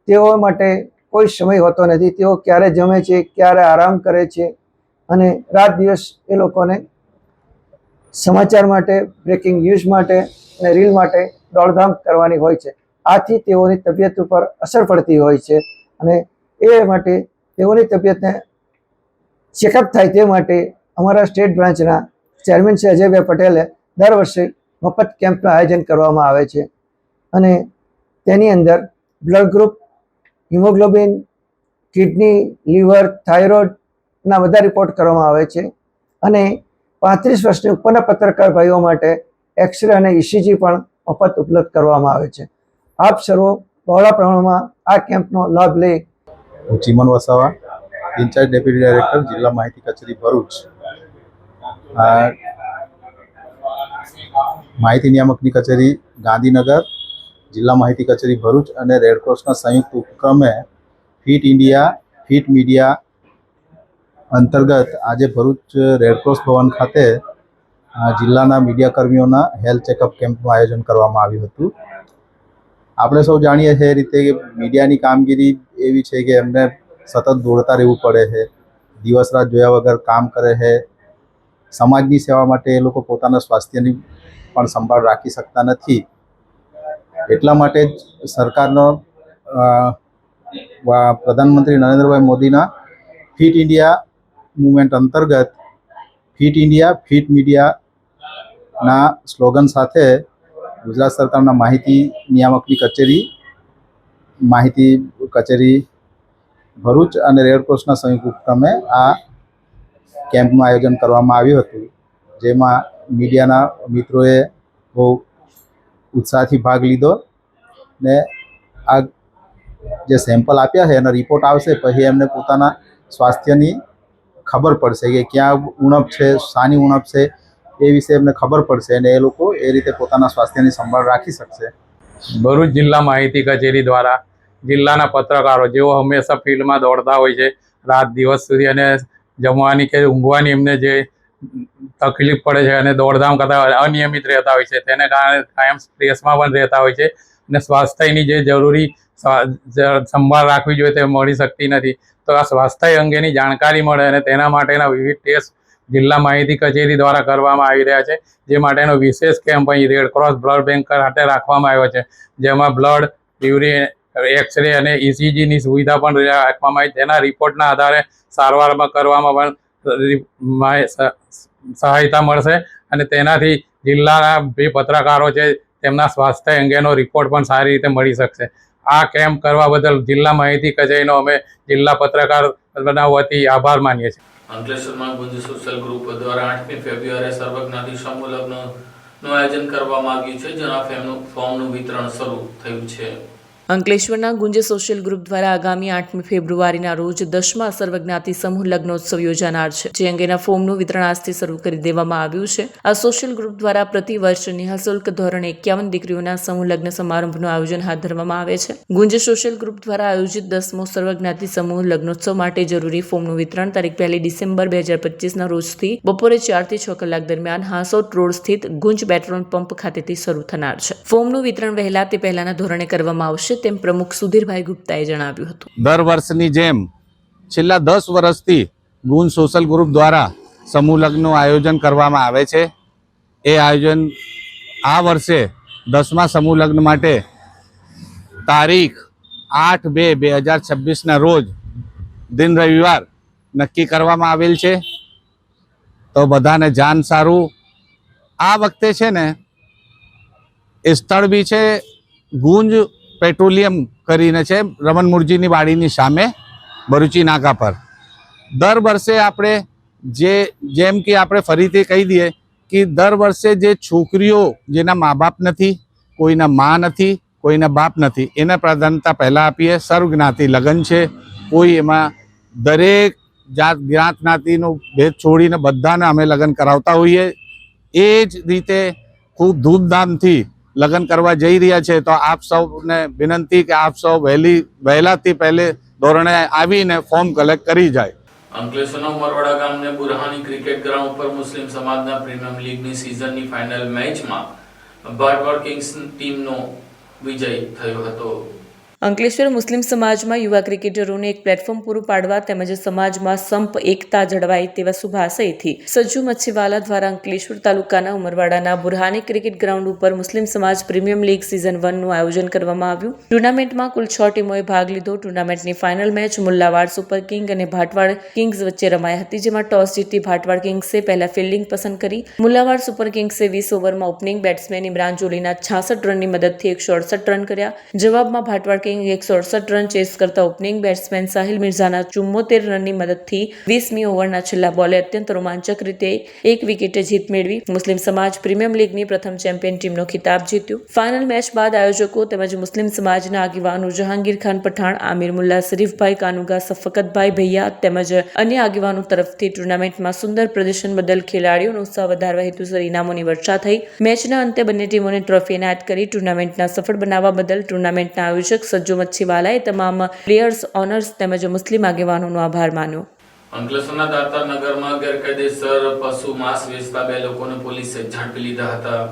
તેઓ માટે કોઈ સમય હોતો નથી. તેઓ ક્યારે જમે છે, ક્યારે આરામ કરે છે અને રાત દિવસ એ લોકોને સમાચાર માટે, બ્રેકિંગ ન્યૂઝ માટે અને રીલ માટે દોડધામ કરવાની હોય છે. આથી તેઓની તબિયત ઉપર અસર પડતી હોય છે અને એ માટે તેઓની તબિયતને ચેકઅપ થાય તે માટે અમારા સ્ટેટ બ્રાન્ચના ચેરમેન શ્રી અજયભાઈ પટેલે દર વર્ષે મફત કેમ્પનું આયોજન કરવામાં આવે છે અને તેની અંદર blood group, haemoglobin, kidney, liver, થાઇરોઇડના બધા રિપોર્ટ કરવામાં આવે છે અને 35 વર્ષની ઉપરના પત્રકાર ભાઈઓ માટે એક્સરે અને ECG પણ મફત ઉપલબ્ધ કરવામાં આવે છે. આપ સર્વો બહોળા પ્રમાણમાં આ કેમ્પનો લાભ લઈ. હું Chiman Vasava, incharge deputy director, જિલ્લા માહિતી કચેરી ભરૂચ. માહિતી નિયામકની કચેરી ગાંધીનગર, જિલ્લા માહિતી કચેરી ભરૂચ અને રેડક્રોસના સંયુક્ત ઉપક્રમે ફિટ ઇન્ડિયા ફિટ મીડિયા અંતર્ગત આજે ભરૂચ રેડક્રોસ ભવન ખાતે જિલ્લાના મીડિયા કર્મીઓના હેલ્થ ચેકઅપ કેમ્પનું આયોજન કરવામાં આવ્યું હતું. આપણે સૌ જાણીએ છીએ એ રીતે કે મીડિયાની કામગીરી એવી છે કે એમને સતત દોડતા રહેવું પડે છે, દિવસ રાત જોયા વગર કામ કરે છે. સમાજની સેવા માટે એ લોકો પોતાના સ્વાસ્થ્યની પણ સંભાળ રાખી શકતા નથી. એટલા માટે જ સરકારનો પ્રધાનમંત્રી નરેન્દ્રભાઈ મોદીના ફિટ ઇન્ડિયા મૂવમેન્ટ અંતર્ગત ફિટ ઇન્ડિયા ફિટ મીડિયાના સ્લોગન સાથે ગુજરાત સરકારના માહિતી નિયામકની કચેરી ભરૂચ અને રેડક્રોસના સંયુક્ત ઉપક્રમે આ કેમ્પનું આયોજન કરવામાં આવ્યું હતું, જેમાં મીડિયાના મિત્રોએ બહુ ઉત્સાહથી ભાગ લીધો ને આ જે સેમ્પલ આપ્યા છે એનો રિપોર્ટ આવશે પછી એમને પોતાના સ્વાસ્થ્યની ખબર પડશે કે ક્યાં ઉણપ છે, શાની ઉણપ છે એ વિશે એમને ખબર પડશે અને એ લોકો એ રીતે પોતાના સ્વાસ્થ્યની સંભાળ રાખી શકશે. ભરૂચ જિલ્લા માહિતી કચેરી દ્વારા જિલ્લાના પત્રકારો જેઓ હંમેશા ફિલ્ડમાં દોડતા હોય છે રાત દિવસ સુધી અને જમવાની કે ઊંઘવાની એમને જે તકલીફ પડે છે અને દોડધામ કરતા અનિયમિત રહેતા હોય છે તેને કારણે કાયમ સ્ટ્રેસમાં પણ રહેતા હોય છે અને સ્વાસ્થ્યની જે જરૂરી સંભાળ રાખવી જોઈએ તે મળી શકતી નથી. તો આ સ્વાસ્થ્ય અંગેની જાણકારી મળે અને તેના માટેના વિવિધ ટેસ્ટ જિલ્લા માહિતી કચેરી દ્વારા કરવામાં આવી રહ્યા છે, જે માટેનો વિશેષ કેમ્પ અહીં રેડક્રોસ બ્લડ બેંક ખાતે રાખવામાં આવ્યો છે, જેમાં બ્લડ, યુરિન, એક્સરે અને ઇસીજીની સુવિધા પણ રાખવામાં આવી. તેના રિપોર્ટના આધારે સારવારમાં કરવામાં પણ સહાયતા મળશે અને તેનાથી જિલ્લાના જે પત્રકારો છે તેમના સ્વાસ્થ્ય અંગેનો રિપોર્ટ પણ સારી રીતે મળી શકશે. આ કેમ્પ કરવા બદલ જિલ્લા માહિતી કચેરીનો અમે જિલ્લા પત્રકાર વતી આભાર માનીએ છીએ. અંકલેશ્વરમાં ગુંજ સોશિયલ ગ્રુપ દ્વારા 8મી ફેબ્રુઆરીએ સર્વજ્ઞાતિ સમૂહ લગ્નનું આયોજન કરવામાં આવ્યું છે, જેના ફોર્મનું વિતરણ શરૂ થયું છે. અંકલેશ્વરના ગુંજ સોશિયલ ગ્રુપ દ્વારા આગામી 8મી ફેબ્રુઆરીના રોજ 10મા સર્વજ્ઞાતિ સમૂહ લગ્નોત્સવ યોજાનાર છે, જે અંગેના ફોર્મનું વિતરણ આજથી શરૂ કરી દેવામાં આવ્યું છે. આ સોશિયલ ગ્રુપ દ્વારા પ્રતિ વર્ષ નિઃશુલ્ક ધોરણે 51 દીકરીઓના સમૂહ લગ્ન સમારંભનું આયોજન હાથ ધરવામાં આવે છે. ગુંજ સોશિયલ ગ્રુપ દ્વારા આયોજિત 10મો સર્વજ્ઞાતિ સમૂહ લગ્નોત્સવ માટે જરૂરી ફોર્મનું વિતરણ તારીખ 1 ડિસેમ્બર 2025ના રોજથી બપોરે 4 થી 6 કલાક દરમિયાન હાંસોટ રોડ સ્થિત ગુંજ પેટ્રોલ પંપ ખાતેથી શરૂ થનાર છે. ફોર્મનું વિતરણ વહેલા તે પહેલાના ધોરણે કરવામાં આવશે તેમ પ્રમુખ સુધીરભાઈ ગુપ્તાએ જણાવ્યું હતું. દર વર્ષની જેમ છેલ્લા 10 વર્ષથી ગુંજ સોશિયલ ગ્રુપ દ્વારા સમૂહ લગ્નનું આયોજન કરવામાં આવે છે. એ આયોજન આ વર્ષે 10મા સમૂહ લગ્ન માટે તારીખ 8/2/2026ના રોજ દિન રવિવાર નક્કી કરવામાં આવેલ છે. તો બધાને જાન સારું. આ વખતે છે ને એ સ્થળ બી છે ગુંજ પેટ્રોલિયમ કરીને છે, રમન મુરજીની વાડીની સામે ભરૂચી નાકા પર. દર વર્ષે આપણે જેમ કે આપણે ફરીથી કહી દઈએ કે દર વર્ષે જે છોકરીઓ જેના મા બાપ નથી, કોઈના મા નથી, કોઈના બાપ નથી, એને પ્રાધાન્યતા પહેલાં આપીએ. સર્વજ્ઞાતિ લગ્ન છે, કોઈ એમાં દરેક જ્ઞાત જ્ઞાતિનું ભેદ છોડીને બધાને અમે લગ્ન કરાવતા હોઈએ. એ જ રીતે ખૂબ ધૂમધામથી લગ્ન કરવા જઈ રહ્યા છે. તો આપ સૌને વિનંતી કે આપ સૌ વહેલાથી પહેલે ધોરણે આવીને ફોર્મ કલેક્ટ કરી જાય. અંકલેશ્વરના ઉમરવાડા ગામને બુરહાની ક્રિકેટ ગ્રાઉન્ડ પર મુસ્લિમ સમાજના પ્રીમિયમ લીગની સિઝનની ફાઇનલ મેચમાં ભાટવાડ કિંગ્સ ટીમનો વિજય થયો હતો. અંકલેશ્વર મુસ્લિમ સમાજમાં યુવા ક્રિકેટરોને એક પ્લેટફોર્મ પૂરું પાડવા તેમજ સમાજમાં સંપ એકતા જળવાય તેવા શુભ આશયથી સજ્જુ મચ્છીવાલા દ્વારા અંકલેશ્વર તાલુકાના ઉમરવાડાના બુરહાની ક્રિકેટ ગ્રાઉન્ડ ઉપર મુસ્લિમ સમાજ પ્રીમિયમ લીગ સિઝન 1નું આયોજન કરવામાં આવ્યું. ટુર્નામેન્ટમાં કુલ 6 ટીમોએ ભાગ લીધો. ટુર્નામેન્ટની final match Mullawad super king અને ભાટવાડ કિંગ્સ વચ્ચે રમાઈ હતી, જેમાં ટોસ જીતી ભાટવાડ કિંગ્સે પહેલા ફિલ્ડિંગ પસંદ કરી. મુલ્લાવાડ સુપર કિંગ્સે 20 ઓવરમાં ઓપનિંગ બેટ્સમેન ઇમરાન જોલીના 66 રનની મદદથી 168 રન કર્યા. જવાબમાં ભાટવાડ કિંગ 168 રન ચેસ કરતા ઓપનિંગ બેટ્સમેન સાહિલ મિર્ઝાના 74 રનની મદદથી 20મી ઓવરના છેલ્લા બોલે અત્યંત રોમાંચક રીતે 1 વિકેટે જીત મેળવી મુસ્લિમ સમાજ પ્રીમિયમ લીગની પ્રથમ ચેમ્પિયન ટીમનો ખિતાબ જીત્યો. ફાઇનલ મેચ બાદ આયોજકો તેમજ મુસ્લિમ સમાજના આગેવાનો જહાંગીર ખાન પઠાણ, આમિર મુલ્લા, શરીફભાઈ કાનુગા, સફકતભાઈ ભૈયા તેમજ અન્ય આગેવાનો તરફથી ટુર્નામેન્ટમાં સુંદર પ્રદર્શન બદલ ખેલાડીઓનો ઉત્સાહ વધારવા હેતુસર ઇનામોની વર્ષા થઈ. મેચના અંતે બંને ટીમોને ટ્રોફી એનાયત કરી ટુર્નામેન્ટના સફળ બનાવવા બદલ ટુર્નામેન્ટના આયોજક સજ્જુ મચ્છીવાલાએ તમામ પ્લેયર્સ, ઓનર્સ તેમજ મુસ્લિમ આગેવાનોનો આભાર માન્યો. અંકલેશ્વરના દાતાર નગરમાં ગેરકાયદેસર પશુ માંસ વેચતા 2 લોકોને પોલીસે ઝડપી લીધા હતા.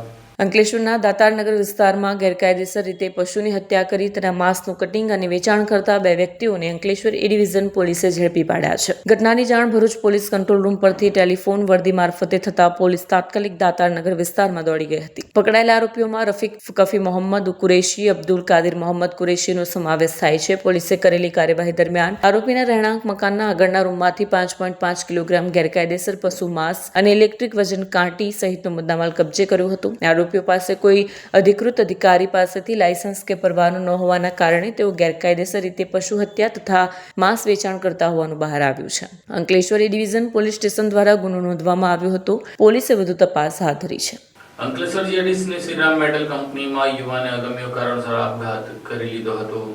અંકલેશ્વરના દાતારનગર વિસ્તારમાં ગેરકાયદેસર રીતે પશુની હત્યા કરી તેના માંસનું કટિંગ અને વેચાણ કરતા 2 વ્યક્તિઓને અંકલેશ્વર એ ડિવિઝન પોલીસે ઝડપી પાડ્યા છે. ઘટનાની જાણ ભરૂચ પોલીસ કંટ્રોલ રૂમ પરથી ટેલિફોન વર્દી મારફતે થતા પોલીસ તાત્કાલિક દાતારનગર વિસ્તારમાં દોડી ગઈ હતી. પકડાયેલા આરોપીઓમાં રફીક કફી મોહમ્મદ કુરેશી, અબ્દુલ કાદિર મોહમ્મદ કુરેશીનો સમાવેશ થાય છે. પોલીસે કરેલી કાર્યવાહી દરમિયાન આરોપીના રહેણાંક મકાનના આગળના રૂમમાંથી 5.5 કિલોગ્રામ ગેરકાયદેસર પશુ માંસ અને ઇલેક્ટ્રિક વજન કાંટી સહિતનો મુદ્દામાલ કબજે કર્યો હતો. આરોપી આરોપીઓ પાસે કોઈ અધિકૃત અધિકારી પાસેથી લાયસન્સ કે પરવાનો ન હોવાના કારણે તેઓ ગેરકાયદેસર રીતે પશુ હત્યા તથા માંસ વેચાણ કરતા હોવાનું બહાર આવ્યું છે. અંકલેશ્વર ડિવિઝન પોલીસ સ્ટેશન દ્વારા ગુનો નોંધવામાં આવ્યો હતો. પોલીસે વધુ તપાસ હાથ ધરી છે. અંકલેશ્વર જીઆઈડીસીની શ્રીરામ મેટલ કંપનીમાં યુવાને અગમ્ય કારણસર આપઘાત કરી લીધો હતો.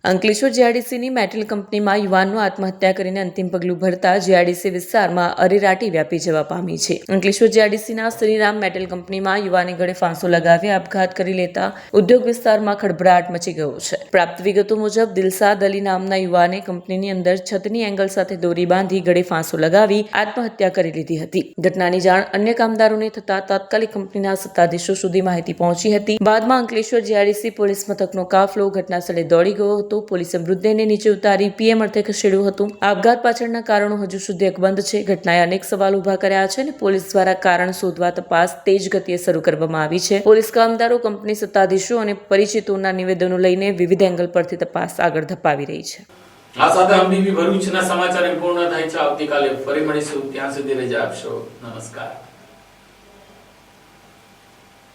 અંકલેશ્વર જીઆઈડીસીની મેટલ કંપનીમાં યુવાનનું આત્મહત્યા કરીને અંતિમ પગલું ભરતા જીઆઈડીસી વિસ્તારમાં અરેરાટી વ્યાપી જવા પામી છે. અંકલેશ્વર જીઆઈડીસીના શ્રીરામ મેટલ કંપનીમાં યુવાને ગળે ફાંસો લગાવી આપઘાત કરી લેતા ઉદ્યોગ વિસ્તારમાં ખળભળાટ મચી ગયો છે. પ્રાપ્ત વિગતો મુજબ દિલસાદ અલી નામના યુવાને કંપનીની અંદર છતની એંગલ સાથે દોરી બાંધી ગળે ફાંસો લગાવી આત્મહત્યા કરી લીધી હતી. ઘટનાની જાણ અન્ય કામદારોને થતા તાત્કાલિક કંપનીના સત્તાધીશો સુધી માહિતી પહોંચી હતી. બાદમાં અંકલેશ્વર જીઆઈડીસી પોલીસ મથકનો કાફલો ઘટનાસ્થળે દોડી ગયો હતો. પોલીસે મૃતદેહને નીચે ઉતારી પીએમ અર્થે ખસેડ્યો હતો. આપઘાત પાછળના કારણો હજુ સુધી અકબંધ છે. ઘટનાએ અનેક સવાલ ઉભા કર્યા છે અને પોલીસ દ્વારા કારણ શોધવા તપાસ તેજ ગતિએ શરૂ કરવામાં આવી છે. પોલીસ કામદારો, કંપની સત્તાધીશો અને પરિચિતોના નિવેદનો લઈને વિવિધ એંગલ પરથી તપાસ આગળ ધપાવી રહી છે. આ સાથે હમટીવી ભરૂચના સમાચાર પૂર્ણ થાય છે. આવતીકાલે ફરી મળીશું. ત્યાં સુધી રજા આપશો. નમસ્કાર.